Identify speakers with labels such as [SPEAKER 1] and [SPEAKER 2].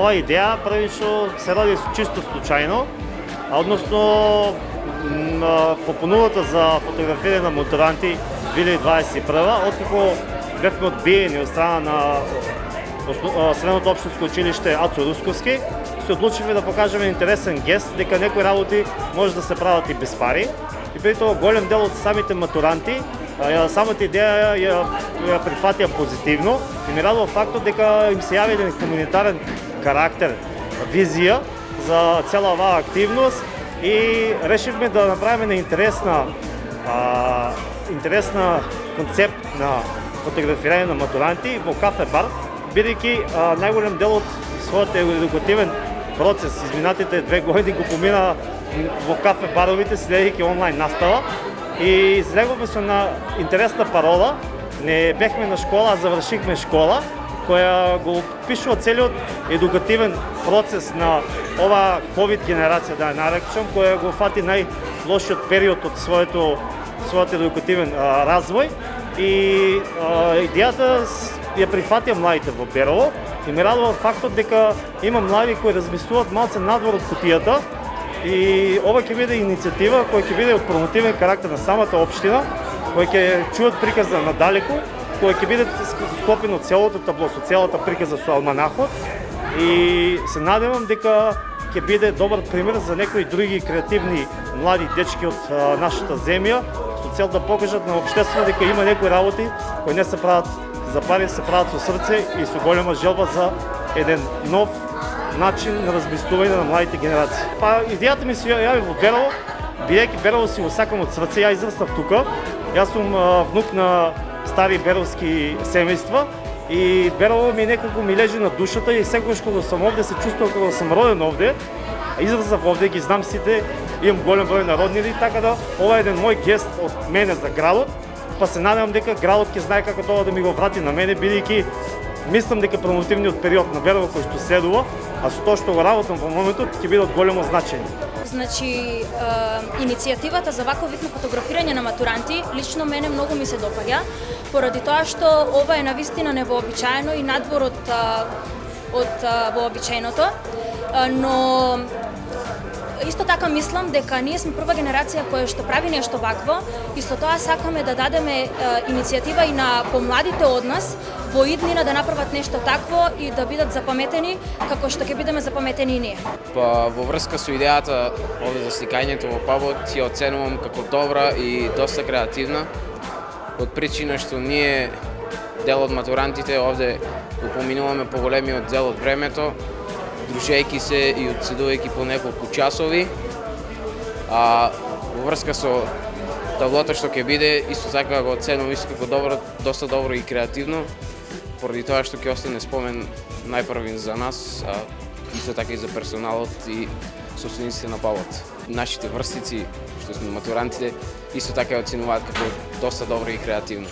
[SPEAKER 1] ова идеја првично се роди чисто случајно, односно по понудата за фотографирање на матуранти 2021, откако бевме одбиени од страна на Средното општинско училиште Ацо Русковски, се одлучивме да покажеме интересен гест дека некои работи може да се прават и без пари. И преди тоа голем дел од самите матуранти самата идеја ја прифатија позитивно и ми радува фактот дека им се јави еден комунитарен карактер, визија за цела оваа активност и решивме да направиме интересна концепт на фотографирање на матуранти во кафе-бар, бидејќи најголем дел од својот едукативен процес изминатите 2 години го помина во кафе-баровите, следејќи онлайн настава. И излеговме со на интересна парола, не бехме на школа, а завршихме школа, која го опишува целиот едукативен процес на оваа ковид генерација, да ја наречам, која го фати најлошиот период од својот едукативен развој. И идејата ја прифатија младите во Берово и ме радува фактот дека има млади кои размислуваат малце надвор од кутијата. И ова ќе биде иницијатива која ќе биде од промотивен карактер на самата општина, која ќе чуат приказа надалеку, која ќе биде склопено целото табло со целата приказа со алманахот и се надевам дека ќе биде добар пример за некои други креативни млади дечки од нашата земја со цел да покажат на општеството дека има некои работи кои не се прават за пари, се прават со срце и со голема желба за еден нов начин на размислување на младите генерации. Идејата ми се јави во Берово, бидејќи Берово си го сакам од срце, ја израснав тука. Јас сум внук на стари беровски семејства и Берово ми некако ми лежи на душата и секогаш кога сум овде се чувствувам како да сум роден овде. Израснав овде, ги знам сите, имам голем број на роднини, така да ова е еден мој гест од мене за градот, па се надевам дека градот ќе знае како тоа да ми го врати на мене, бидејќи мислам дека промотивниот период на Берово кој што следува, а со тоа што го работам во моментот, ќе биде од големо значење.
[SPEAKER 2] Значи, иницијативата за ваков вид на фотографирање на матуранти лично мене многу ми се допаѓа, поради тоа што ова е навистина невообичаено и надвор од вообичаеното, но исто така мислам дека ние сме прва генерација која што прави нешто вакво и со тоа сакаме да дадеме иницијатива и на помладите од нас во иднина да направат нешто такво и да бидат запаметени како што ќе бидеме запаметени и ние.
[SPEAKER 3] Па во врска со идејата овде за сликањето во пабот ја оценувам како добра и доста креативна, од причина што ние дел од матурантите овде го поминуваме поголемиот дел од времето, дружејќи се и одседувајќи по неколку часови, а во врска со таблото што ќе биде, исто така го оценувам исто како добро, доста добро и креативно, поради тоа што ќе остане спомен најпрвин за нас, а исто така и за персоналот и собствениците на пабот. Нашите врстици, што сме матурантите, исто така ја оценуваат како доста добро и креативно.